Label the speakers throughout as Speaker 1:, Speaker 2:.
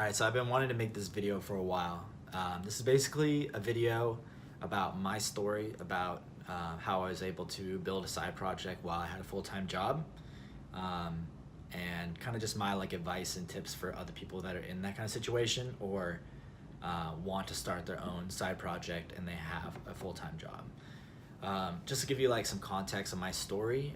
Speaker 1: Alright, so I've been wanting to make this video for a while. This is basically a video about my story, about how I was able to build a side project while I had a full-time job, and kind of just my advice and tips for other people that are in that kind of situation or want to start their own side project and they have a full-time job. Just to give you some context on my story,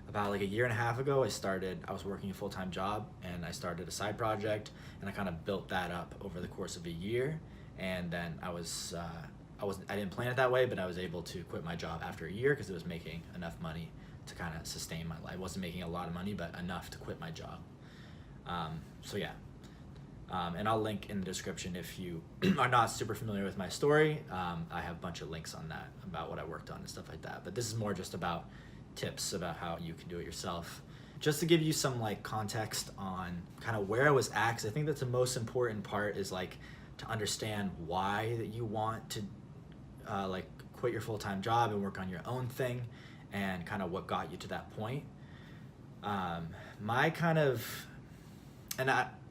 Speaker 1: about a year and a half ago, I was working a full-time job and I started a side project, and I kind of built that up over the course of a year. And then I didn't plan it that way, but I was able to quit my job after a year because it was making enough money to kind of sustain my life. I wasn't making a lot of money, but enough to quit my job. So yeah. And I'll link in the description if you are not super familiar with my story. I have a bunch of links on that about what I worked on and stuff like that. But this is more just about tips about how you can do it yourself. Just to give you some context on kind of where I was at, because I think that's the most important part is to understand why that you want to quit your full-time job and work on your own thing, and kind of what got you to that point.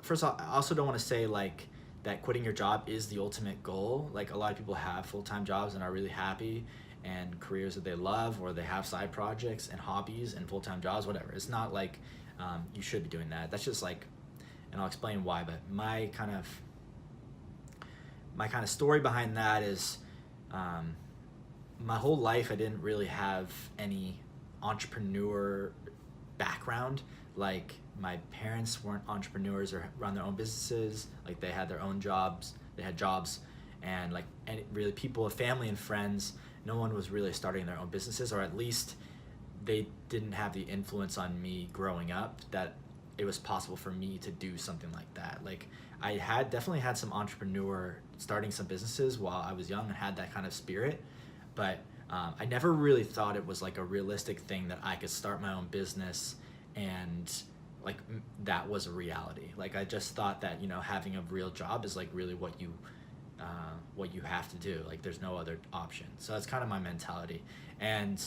Speaker 1: First of all, I also don't want to say that quitting your job is the ultimate goal. A lot of people have full-time jobs and are really happy and careers that they love, or they have side projects and hobbies and full-time jobs, whatever. It's not you should be doing that. That's just and I'll explain why, but my kind of story behind that is my whole life I didn't really have any entrepreneur background. My parents weren't entrepreneurs or run their own businesses. They had their own jobs, and really people, family and friends, no one was really starting their own businesses, or at least they didn't have the influence on me growing up that it was possible for me to do something like that. I had definitely had some entrepreneur starting some businesses while I was young and had that kind of spirit, but I never really thought it was a realistic thing that I could start my own business and that was a reality. I just thought that having a real job is really what you have to do. There's no other option. So that's kind of my mentality. And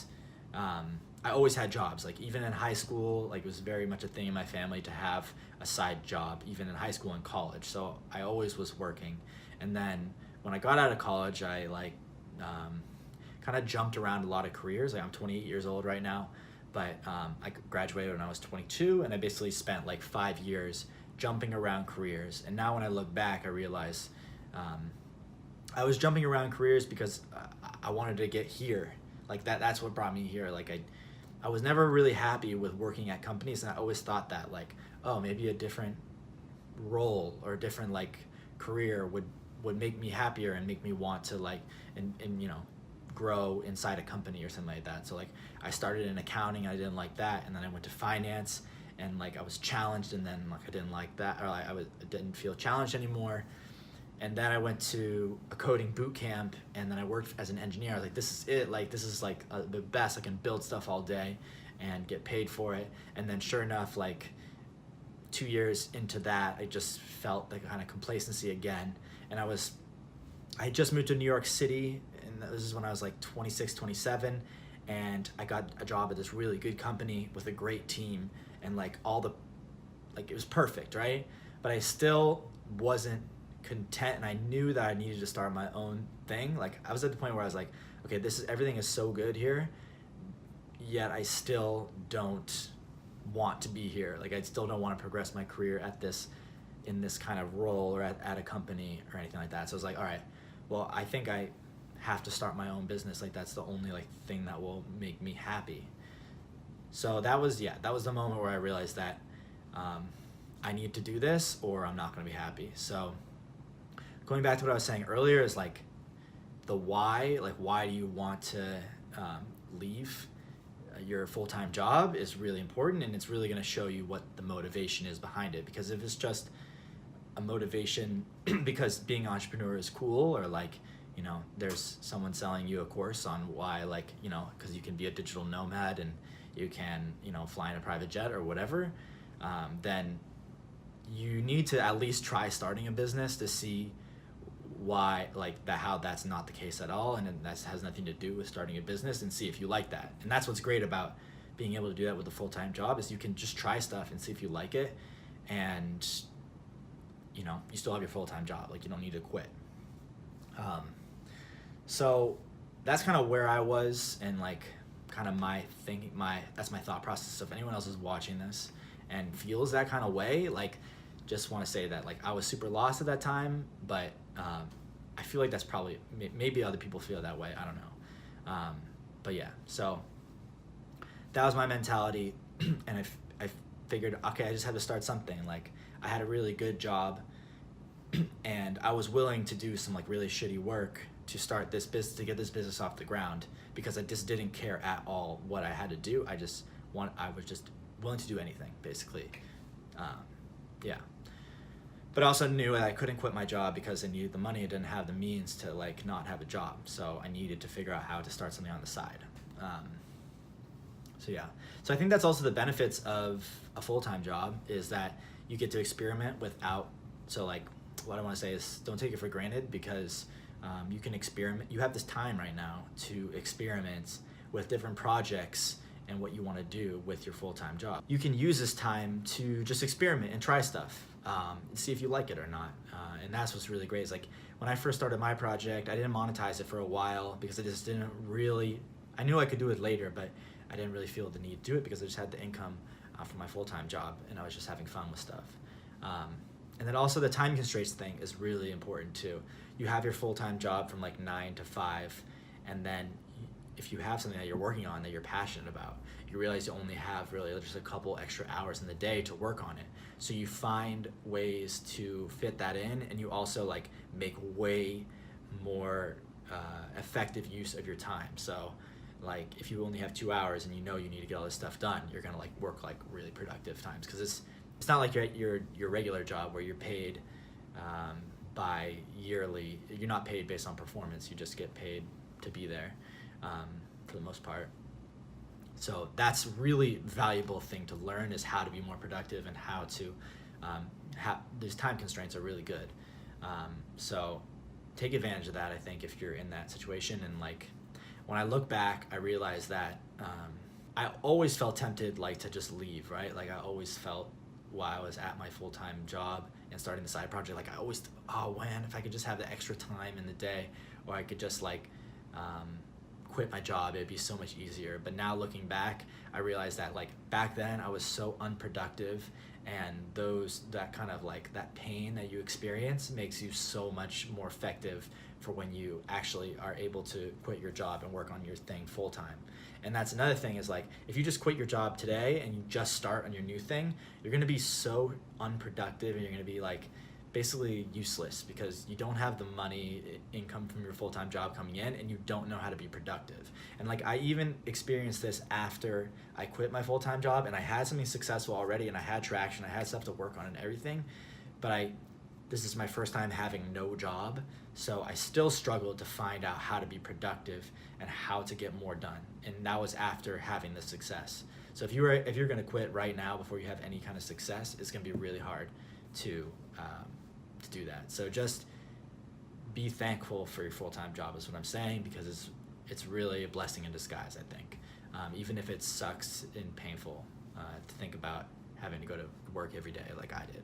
Speaker 1: I always had jobs. Even in high school, it was very much a thing in my family to have a side job, even in high school and college. So I always was working. And then when I got out of college, I kind of jumped around a lot of careers. I'm 28 years old right now, but I graduated when I was 22, and I basically spent 5 years jumping around careers. And now when I look back, I realize I was jumping around careers because I wanted to get here. That's what brought me here. I was never really happy with working at companies, and I always thought that oh, maybe a different role or a different career would make me happier and make me want to grow inside a company or something like that. So I started in accounting, I didn't like that, and then I went to finance, and I was challenged, and then I didn't like that, or I didn't feel challenged anymore. And then I went to a coding boot camp, and then I worked as an engineer. I was this is it. This is the best. I can build stuff all day and get paid for it. And then sure enough, 2 years into that, I just felt kind of complacency again. And I had just moved to New York City, and this is when I was 26, 27. And I got a job at this really good company with a great team, and it was perfect, right? But I still wasn't content, and I knew that I needed to start my own thing. I was at the point where I was okay, everything is so good here, yet I still don't want to be here. I still don't want to progress my career in this kind of role or at a company or anything like that. So I was all right, well, I think I have to start my own business. That's the only thing that will make me happy. So that was the moment where I realized that I need to do this or I'm not going to be happy. So going back to what I was saying earlier is the why, why do you want to leave your full-time job is really important, and it's really going to show you what the motivation is behind it. Because if it's just a motivation because being an entrepreneur is cool, or there's someone selling you a course on why because you can be a digital nomad and you can fly in a private jet or whatever, then you need to at least try starting a business to see why how that's not the case at all, and that has nothing to do with starting a business, and see if you like that. And that's what's great about being able to do that with a full-time job, is you can just try stuff and see if you like it, and you know, you still have your full-time job. Like, you don't need to quit. So that's kind of where I was, and like kind of my thinking, that's my thought process. So if anyone else is watching this and feels that kind of way, like, just want to say that like I was super lost at that time, but I feel like that's probably, maybe other people feel that way, I don't know. But yeah, so that was my mentality. And I figured, okay, I just had to start something. Like, I had a really good job, and I was willing to do some like really shitty work to start this business, to get this business off the ground, because I just didn't care at all what I had to do. I was just willing to do anything, basically. Yeah. But I also knew that I couldn't quit my job because I needed the money. I didn't have the means to like not have a job. So I needed to figure out how to start something on the side. So yeah. So I think that's also the benefits of a full-time job, is that you get to experiment without, so like what I want to say is don't take it for granted, because you can experiment. You have this time right now to experiment with different projects and what you want to do with your full-time job. You can use this time to just experiment and try stuff, see if you like it or not. And that's what's really great, is like when I first started my project, I didn't monetize it for a while because I just didn't really, I knew I could do it later, but I didn't really feel the need to do it because I just had the income from my full-time job, and I was just having fun with stuff. And then also the time constraints thing is really important too. You have your full-time job from like 9 to 5, and then if you have something that you're working on that you're passionate about, you realize you only have really just a couple extra hours in the day to work on it. So you find ways to fit that in, and you also like make way more effective use of your time. So like if you only have 2 hours and you know you need to get all this stuff done, you're gonna like work like really productive times, because it's not like your regular job where you're paid by yearly. You're not paid based on performance. You just get paid to be there for the most part. So that's really valuable thing to learn, is how to be more productive and how to these time constraints are really good. So take advantage of that, I think, if you're in that situation. And like when I look back, I realized that I always felt tempted like to just leave, right? Like I always felt, while I was at my full-time job and starting the side project, like I always, oh man, if I could just have the extra time in the day, or I could just like quit my job, it'd be so much easier. But now looking back, I realized that like back then I was so unproductive, and that kind of like that pain that you experience makes you so much more effective for when you actually are able to quit your job and work on your thing full time. And that's another thing, is like if you just quit your job today and you just start on your new thing, you're going to be so unproductive, and you're going to be like basically useless, because you don't have the money income from your full-time job coming in, and you don't know how to be productive. And like I even experienced this after I quit my full-time job, and I had something successful already, and I had traction, I had stuff to work on and everything, but this is my first time having no job, so I still struggled to find out how to be productive and how to get more done. And that was after having the success. So if you're going to quit right now before you have any kind of success, it's going to be really hard to do that. So just be thankful for your full-time job is what I'm saying, because it's really a blessing in disguise, I think. Even if it sucks and painful to think about having to go to work every day like I did.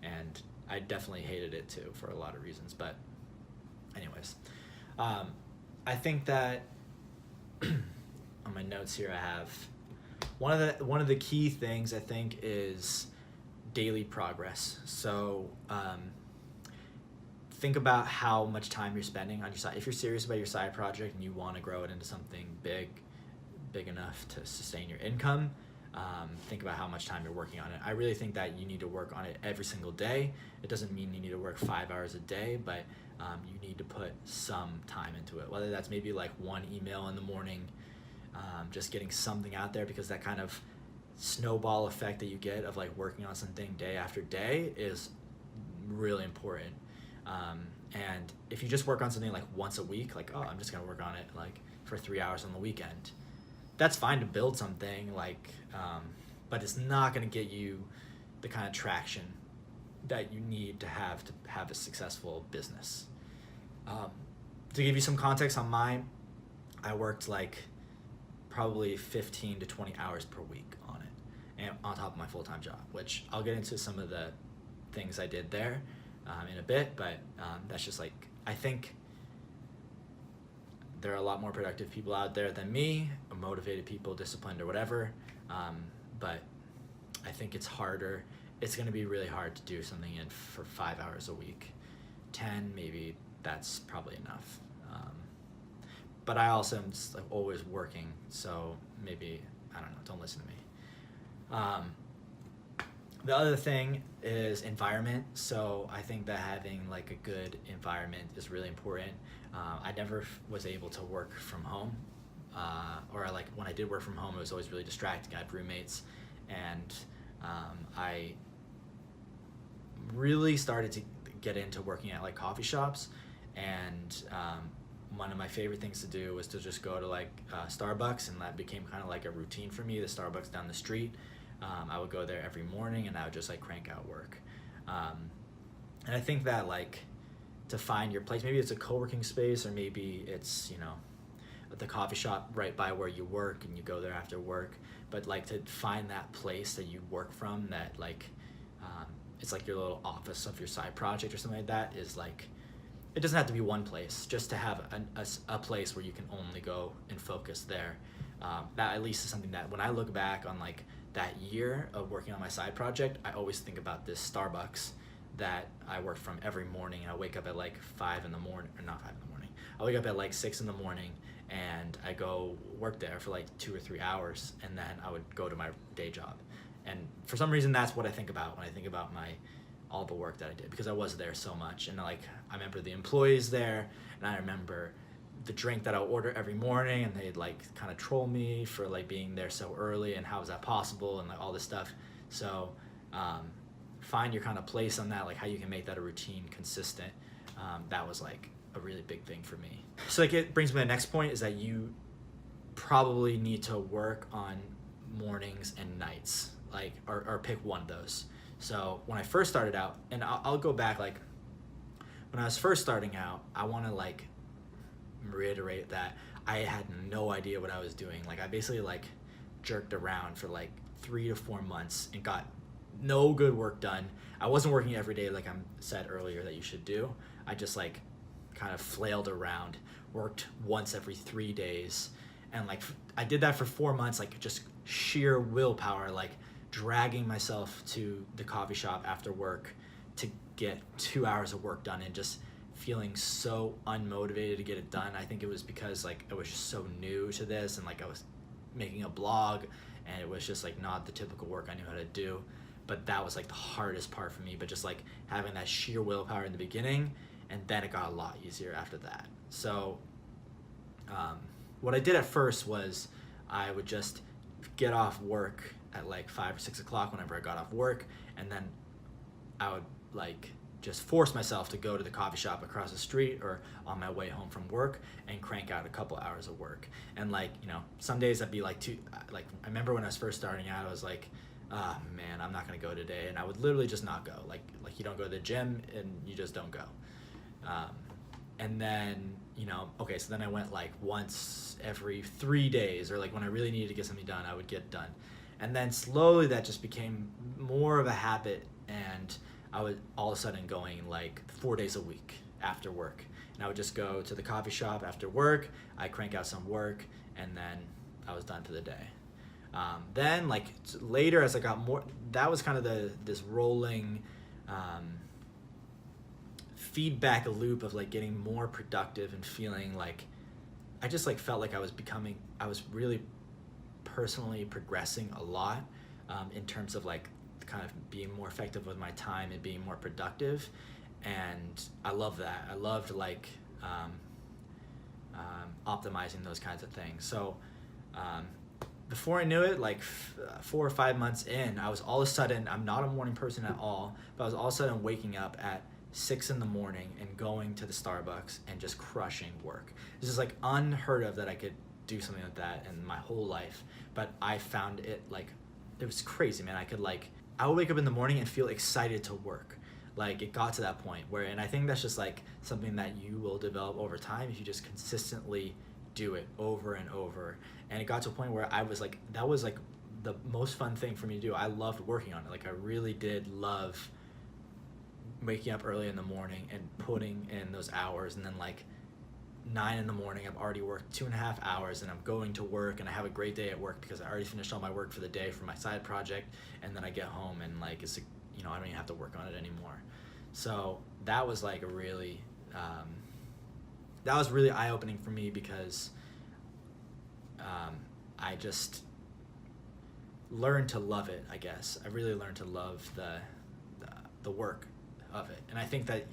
Speaker 1: And I definitely hated it too for a lot of reasons. But anyways, I think that on my notes here I have one of the key things I think is daily progress. So think about how much time you're spending on your side. If you're serious about your side project and you want to grow it into something big enough to sustain your income, think about how much time you're working on it. I really think that you need to work on it every single day. It doesn't mean you need to work 5 hours a day, but you need to put some time into it, whether that's maybe like one email in the morning, just getting something out there, because that kind of snowball effect that you get of like working on something day after day is really important. And if you just work on something like once a week, like, oh, I'm just gonna work on it like for 3 hours on the weekend, that's fine to build something like, but it's not gonna get you the kind of traction that you need to have a successful business. To give you some context on mine, I worked like probably 15 to 20 hours per week on it, and on top of my full-time job, which I'll get into some of the things I did there. in a bit, but that's just like, I think there are a lot more productive people out there than me, motivated people, disciplined or whatever, but I think it's harder. It's going to be really hard to do something in for 5 hours a week. 10, maybe that's probably enough. But I also am just like always working, so maybe, I don't know, don't listen to me. The other thing is environment. So I think that having like a good environment is really important. I never was able to work from home, or like when I did work from home, it was always really distracting. I had roommates, and I really started to get into working at like coffee shops, and one of my favorite things to do was to just go to like Starbucks, and that became kind of like a routine for me. The Starbucks down the street, I would go there every morning, and I would just like crank out work. And I think that like to find your place, maybe it's a co-working space, or maybe it's, you know, the coffee shop right by where you work and you go there after work, but like to find that place that you work from, that like it's like your little office of your side project or something like that, is like, it doesn't have to be one place, just to have a place where you can only go and focus there. That at least is something that when I look back on like that year of working on my side project, I always think about this Starbucks that I work from every morning. I wake up at like 5 in the morning, or not 5 in the morning, I wake up at like 6 in the morning, and I go work there for like 2 or 3 hours, and then I would go to my day job. And for some reason, that's what I think about when I think about all the work that I did, because I was there so much. And like, I remember the employees there, and I remember the drink that I would order every morning, and they'd like kind of troll me for like being there so early, and how is that possible, and like all this stuff. So find your kind of place on that, like how you can make that a routine, consistent. That was like a really big thing for me. So like, it brings me to the next point, is that you probably need to work on mornings and nights, like, or pick one of those. So when I first started out, and I'll go back, like when I was first starting out, I want to like reiterate that I had no idea what I was doing. Like, I basically like jerked around for like 3 to 4 months and got no good work done. I wasn't working every day like I said earlier that you should do. I just like kind of flailed around, worked once every 3 days, and like I did that for 4 months, like just sheer willpower, like dragging myself to the coffee shop after work to get 2 hours of work done, and just feeling so unmotivated to get it done. I think it was because like I was just so new to this, and like I was making a blog, and it was just like not the typical work I knew how to do. But that was like the hardest part for me, but just like having that sheer willpower in the beginning, and then it got a lot easier after that. So what I did at first was I would just get off work at like 5 or 6 o'clock whenever I got off work, and then I would like just force myself to go to the coffee shop across the street or on my way home from work and crank out a couple hours of work. And like, you know, some days I'd be like like I remember when I was first starting out, I was like, oh man, I'm not gonna go today, and I would literally just not go. Like you don't go to the gym and you just don't go. And then, you know, okay, so then I went like once every 3 days, or like when I really needed to get something done, I would get done. And then slowly that just became more of a habit, and I would all of a sudden going like 4 days a week after work. And I would just go to the coffee shop after work, I'd crank out some work, and then I was done for the day. Then like later as I got more, that was kind of this rolling feedback loop of like getting more productive and feeling like I just like felt like I was really personally progressing a lot in terms of like kind of being more effective with my time and being more productive. And I love that. I loved like optimizing those kinds of things. So before I knew it, like 4 or 5 months in, I was all of a sudden, I'm not a morning person at all, but I was all of a sudden waking up at 6 in the morning and going to the Starbucks and just crushing work. This is like unheard of that I could do something like that in my whole life. But I found it like, it was crazy, man. I would wake up in the morning and feel excited to work. Like it got to that point where, and I think that's just like something that you will develop over time if you just consistently do it over and over. And it got to a point where I was like, that was like the most fun thing for me to do. I loved working on it. Like I really did love waking up early in the morning and putting in those hours, and then like 9 in the morning I've already worked 2.5 hours, and I'm going to work and I have a great day at work because I already finished all my work for the day for my side project, and then I get home and like it's, you know, I don't even have to work on it anymore. So that was like a really that was really eye-opening for me, because I just learned to love it, I guess. I really learned to love the work of it. And I think that,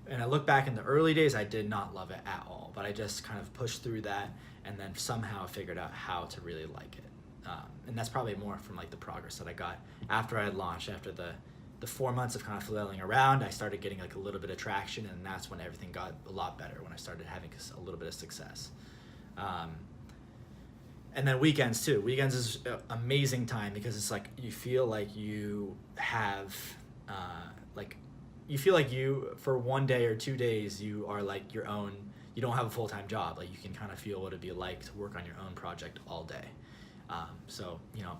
Speaker 1: and I look back in the early days, I did not love it at all, but I just kind of pushed through that and then somehow figured out how to really like it. And that's probably more from like the progress that I got after I had launched. After the 4 months of kind of flailing around, I started getting like a little bit of traction, and that's when everything got a lot better, when I started having a little bit of success. And then weekends too. Weekends is an amazing time, because it's like you feel like you have you feel like you, for 1 day or 2 days, you are like your own, you don't have a full-time job. Like you can kind of feel what it'd be like to work on your own project all day. So, you know,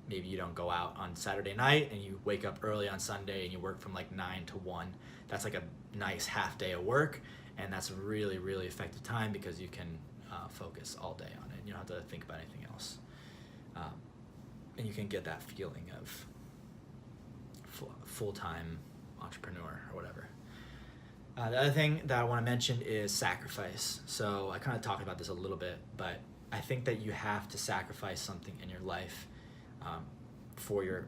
Speaker 1: maybe you don't go out on Saturday night and you wake up early on Sunday and you work from like 9 to 1. That's like a nice half day of work, and that's a really, really effective time, because you can focus all day on it. You don't have to think about anything else. And you can get that feeling of full-time entrepreneur or whatever. The other thing that I want to mention is sacrifice. So I kind of talked about this a little bit, but I think that you have to sacrifice something in your life for your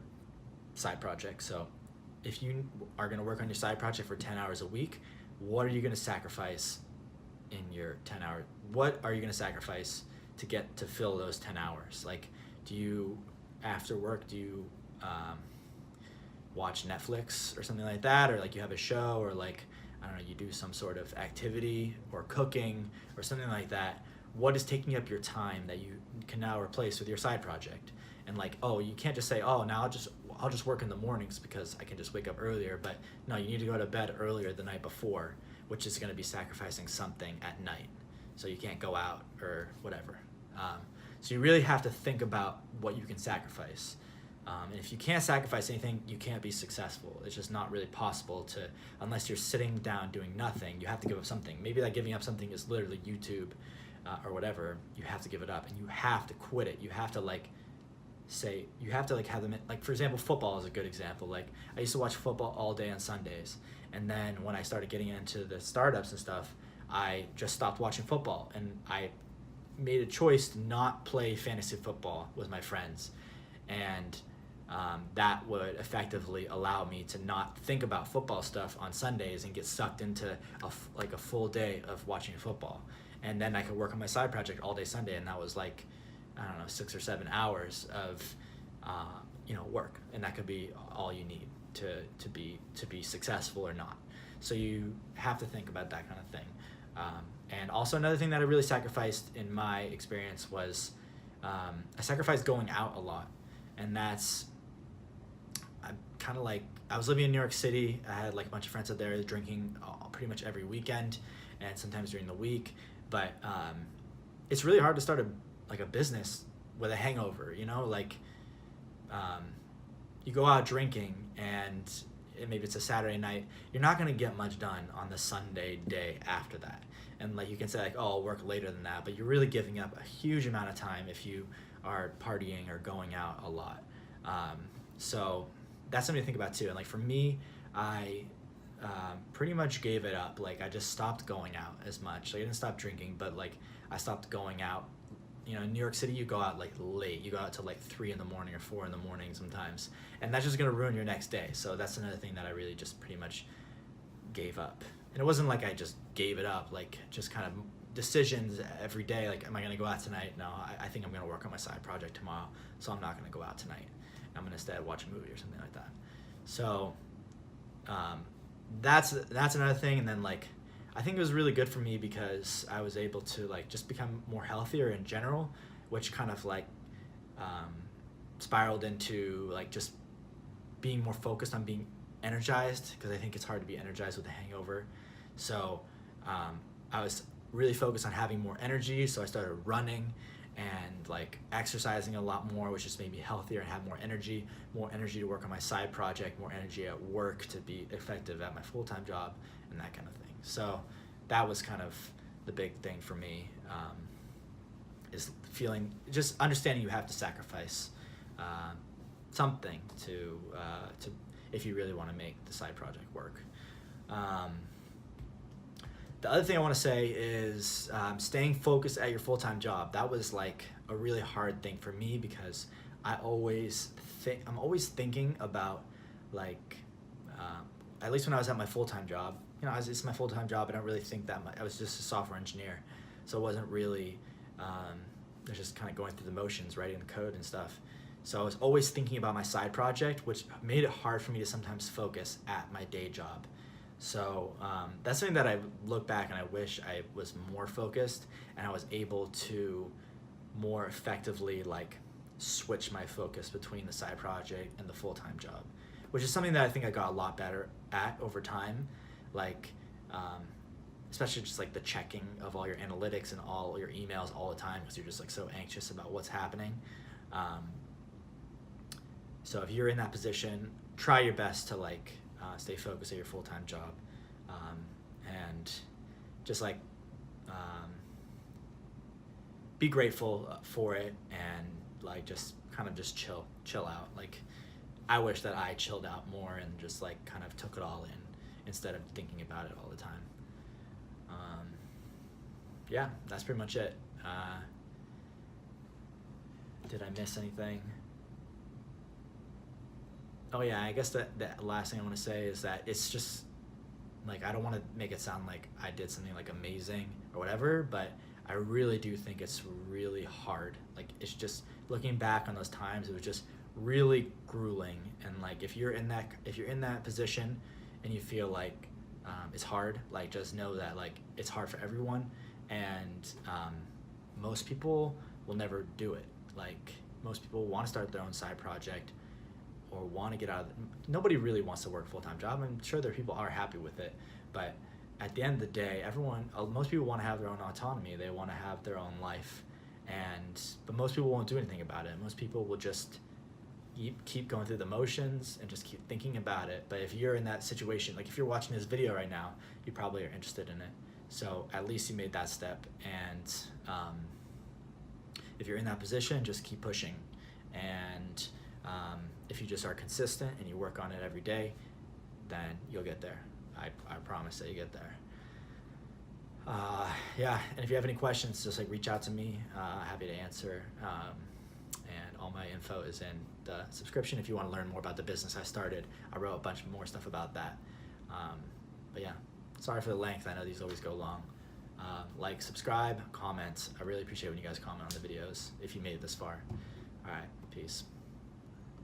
Speaker 1: side project. So if you are going to work on your side project for 10 hours a week, what are you going to sacrifice in your 10 hours? What are you going to sacrifice to get to fill those 10 hours? Like, do you, after work, do you watch Netflix or something like that? Or like you have a show, or like, I don't know, you do some sort of activity or cooking or something like that. What is taking up your time that you can now replace with your side project? And like, oh, you can't just say, oh, now I'll just work in the mornings because I can just wake up earlier. But no, you need to go to bed earlier the night before, which is going to be sacrificing something at night. So you can't go out or whatever. So you really have to think about what you can sacrifice. And if you can't sacrifice anything, you can't be successful. It's just not really possible to, unless you're sitting down doing nothing. You have to give up something. Maybe that giving up something is literally YouTube or whatever. You have to give it up, and you have to quit it. You have to like say, you have to like have them, like for example, football is a good example. Like I used to watch football all day on Sundays, and then when I started getting into the startups and stuff, I just stopped watching football, and I made a choice to not play fantasy football with my friends. And that would effectively allow me to not think about football stuff on Sundays and get sucked into a full day of watching football. And then I could work on my side project all day Sunday, and that was like, I don't know, 6 or 7 hours of work, and that could be all you need to be successful or not. So you have to think about that kind of thing. And also another thing that I really sacrificed in my experience was I sacrificed going out a lot. And that's, I'm kind of like, I was living in New York City. I had like a bunch of friends out there drinking pretty much every weekend and sometimes during the week. But it's really hard to start a business with a hangover, you know? Like you go out drinking, and maybe it's a Saturday night, you're not going to get much done on the Sunday day after that. And like you can say like, oh, I'll work later than that, but you're really giving up a huge amount of time if you are partying or going out a lot. So that's something to think about too. And like for me, I pretty much gave it up. Like I just stopped going out as much. Like I didn't stop drinking, but like I stopped going out. You know, in New York City, you go out like late. You go out till like 3 in the morning or 4 in the morning sometimes. And that's just gonna ruin your next day. So that's another thing that I really just pretty much gave up. And it wasn't like I just gave it up, like just kind of decisions every day. Like, am I gonna go out tonight? No, I think I'm gonna work on my side project tomorrow, so I'm not gonna go out tonight. I'm gonna instead watch a movie or something like that. So that's another thing. And then like, I think it was really good for me because I was able to like just become more healthier in general, which kind of like spiraled into like just being more focused on being energized, because I think it's hard to be energized with a hangover. So I was really focused on having more energy, so I started running, and like exercising a lot more, which just made me healthier and have more energy to work on my side project, more energy at work to be effective at my full-time job, and that kind of thing. So that was kind of the big thing for me, is feeling, just understanding you have to sacrifice something to if you really want to make the side project work. The other thing I want to say is staying focused at your full-time job. That was like a really hard thing for me, because I'm always thinking about, like, at least when I was at my full-time job, it's my full-time job. I don't really think that much. I was just a software engineer, so it wasn't really, I was just kind of going through the motions, writing the code and stuff. So I was always thinking about my side project, which made it hard for me to sometimes focus at my day job. So that's something that I look back and I wish I was more focused and I was able to more effectively like switch my focus between the side project and the full-time job, which is something that I think I got a lot better at over time. Like, especially just like the checking of all your analytics and all your emails all the time, because you're just like so anxious about what's happening. So if you're in that position, try your best to like stay focused at your full-time job, and just like be grateful for it, and like just kind of just chill out. Like, I wish that I chilled out more and just like kind of took it all in instead of thinking about it all the time. Yeah, that's pretty much it. Did I miss anything? Oh yeah, I guess the last thing I want to say is that it's just like, I don't want to make it sound like I did something like amazing or whatever, but I really do think it's really hard. Like, it's just looking back on those times, it was just really grueling. And like, if you're in that position and you feel like it's hard, like, just know that like it's hard for everyone, and most people will never do it. Like, most people want to start their own side project or want to get out of nobody really wants to work a full-time job. I'm sure there are people are happy with it, but at the end of the day, most people want to have their own autonomy. They want to have their own life, but most people won't do anything about it. Most people will just keep going through the motions and just keep thinking about it. But if you're in that situation, like if you're watching this video right now, you probably are interested in it. So at least you made that step, and if you're in that position, just keep pushing. And if you just are consistent and you work on it every day, then you'll get there. I promise that you get there. Yeah, and if you have any questions, just like reach out to me. Happy to answer. And all my info is in the subscription. If you want to learn more about the business I started, I wrote a bunch more stuff about that. But yeah, sorry for the length. I know these always go long. Like, subscribe, comment. I really appreciate when you guys comment on the videos if you made it this far. All right, peace.